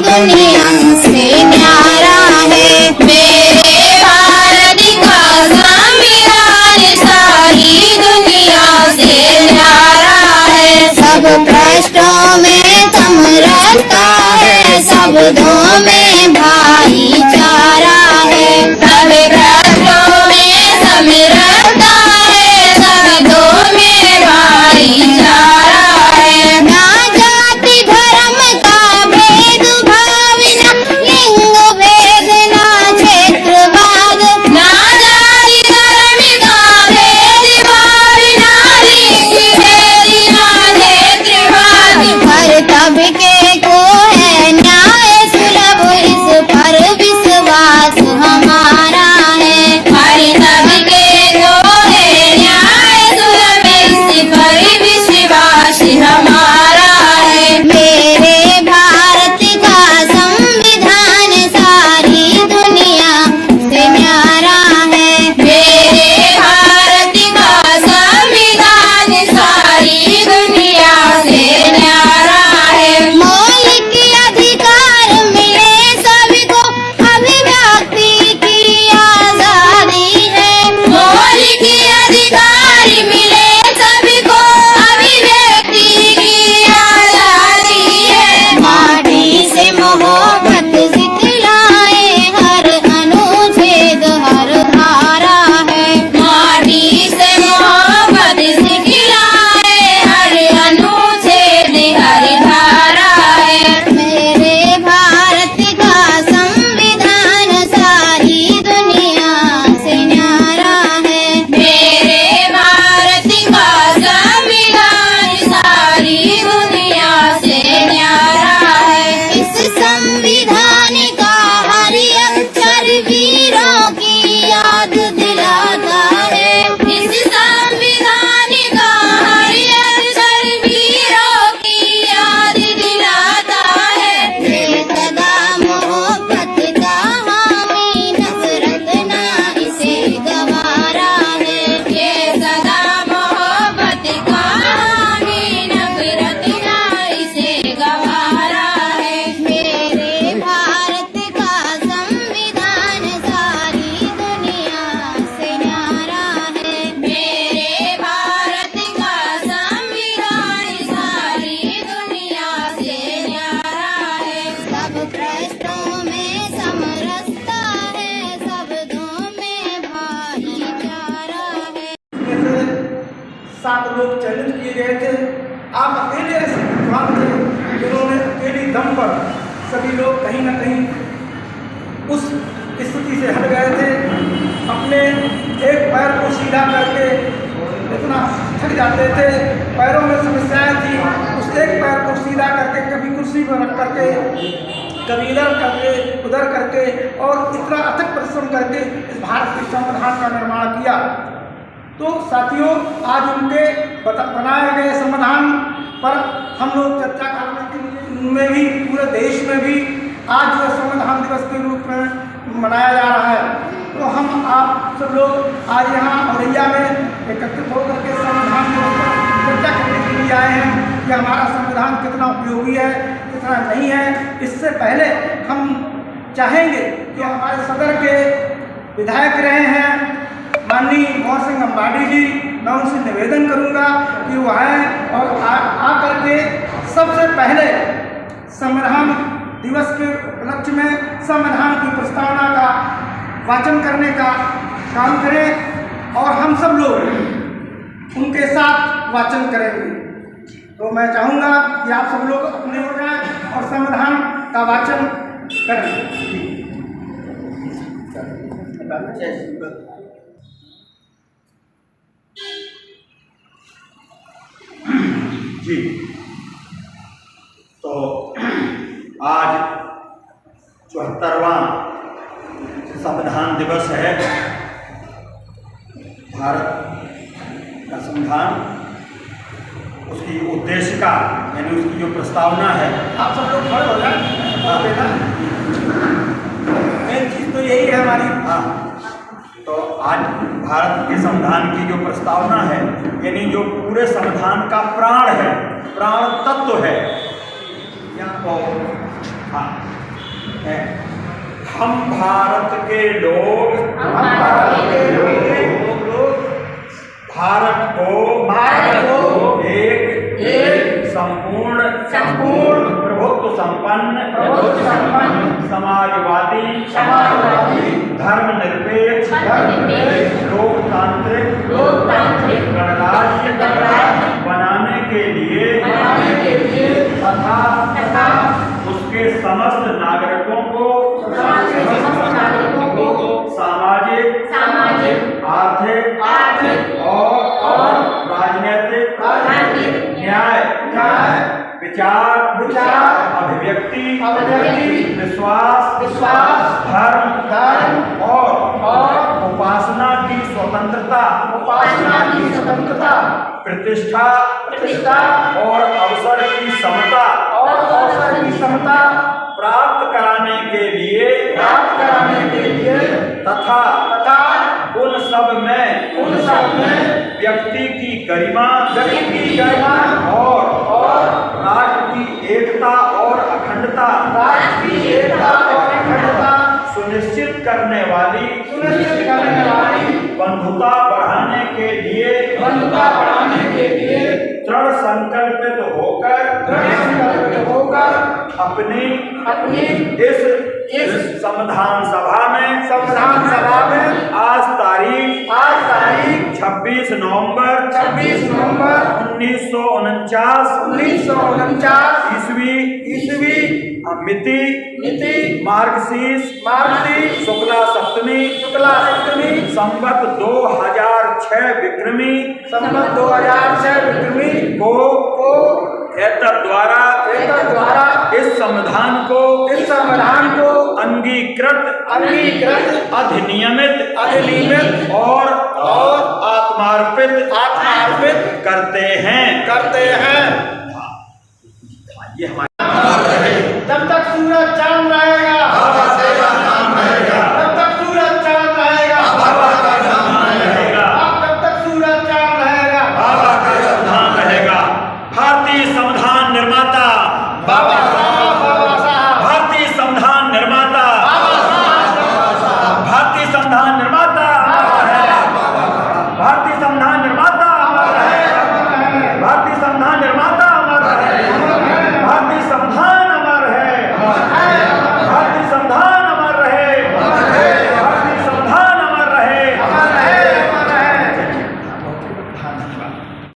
दुनिया से न्यारा है। मेरे भारत का संविधान सारी दुनिया से न्यारा है। सब प्रश्नों में समरसता है, शब्दों में भाईचारा है। सब प्रश्नों में समरसता है, शब्दों में भाईचारा है। ना जाति धर्म का भेदभाव, ना लिंग भेद, ना क्षेत्रवाद। ना जाति धर्म का भेदभाव, ना लिंग भेद, ना क्षेत्रवाद। हर तबके को है न्याय सुलभ, इस पर विश्वास हमारा है। हर तबके को है न्याय सुलभ, इस पर विश्वास हमारा है। मेरे भारत का संविधान सारी दुनिया से न्यारा है। मेरे भारत का संविधान सारी दुनिया से न्यारा है। मौलिक अधिकार मिले सभी को, अभिव्यक्ति की आजादी है। मौलिक अधिकार मिले सभी को, अभिव्यक्ति की आजादी है। माटी से मोहब्बत सिखलाए हर अनुच्छेद हर धारा है। माटी से मोहब्बत सिखलाए हर अनुच्छेद हर धारा है। मेरे भारत का संविधान सारी दुनिया से न्यारा है। मेरे भारत का संविधान सारी दुनिया से न्यारा है। इस संविधान का हर अक्षर वीरों की याद दिलाता है। इस संविधान का हर अक्षर वीरों की याद दिलाता है। ये सदा मोहब्बत का हामी, नफरत ना इसे गवारा है। ये सदा मोहब्बत का हामी, नफरत ना इसे गवारा है। मेरे भारत का संविधान सारी दुनिया से न्यारा है। मेरे भारत का संविधान सारी दुनिया से न्यारा है। सब प्रश्नों में समरसता है, शब्दों में भाईचारा है। 7 लोग चयनित किए गए थे। आप अकेले ऐसे विद्वान थे जिन्होंने अकेली दम पर सभी लोग कहीं न कहीं उस स्थिति से हट गए थे। अपने एक पैर को सीधा करके इतना थक जाते थे, पैरों में समस्याएं थी। उस एक पैर को सीधा करके कभी कुर्सी पर रख करके, कभी इधर करके उधर करके, और इतना अथक परिश्रम करके इस भारत के संविधान का निर्माण किया। तो साथियों, आज उनके बनाए गए संविधान पर हम लोग चर्चा करने के लिए में भी पूरे देश में भी आज जो संविधान दिवस के रूप में मनाया जा रहा है। तो हम आप सब लोग आज यहाँ औरैया में एकत्रित होकर के संविधान दिवस पर चर्चा करने के लिए आए हैं कि हमारा संविधान कितना उपयोगी है, कितना नहीं है। इससे पहले हम चाहेंगे कि हमारे सदर के विधायक रहे हैं माननीय मोहन सिंह अंबाडी जी, मैं उनसे निवेदन करूंगा कि वो आए और आकर के सबसे पहले संविधान दिवस के उपलक्ष्य में संविधान की प्रस्तावना का वाचन करने का काम करें और हम सब लोग उनके साथ वाचन करेंगे। तो मैं चाहूँगा कि आप सब लोग अपने हो जाएं और संविधान का वाचन करें। जी, तो आज 74वां संविधान दिवस है। भारत का संविधान, उसकी उद्देशिका यानी उसकी जो प्रस्तावना है, आप सब लोग खड़े हो जाए। मेन चीज़ तो यही है हमारी। हाँ, तो आज भारत के संविधान की जो प्रस्तावना है, यानी जो पूरे संविधान का प्राण है, प्राण तत्व है, या तो हाँ हैं। हम भारत के लोग भारत को एक संपूर्ण प्रभुत्व संपन्न समाजवादी धर्मनिरपेक्ष लोकतांत्रिक गणराज्य बनाने के लिए तथा उसके समस्त नागरिकों को सामाजिक आर्थिक और राजनीतिक न्याय विचार अभिव्यक्ति विश्वास धर्म और उपासना की स्वतंत्रता प्रतिष्ठा और अवसर की समता प्राप्त कराने के लिए तथा उन सब में व्यक्ति की गरिमा और राष्ट्र की एकता और अखंडता सुनिश्चित करने वाली बंधुता बढ़ाने के लिए दृढ़ संकल्पित होकर अपनी इस संविधान सभा में आज तारीख 26 नवंबर 1949 ईस्वी मिति मार्गशीर्ष शुक्ला सप्तमी संवत 2006 विक्रमी को एतद द्वारा इस संविधान को अंगीकृत अधिनियमित और आत्मार्पित करते हैं। ये हमारे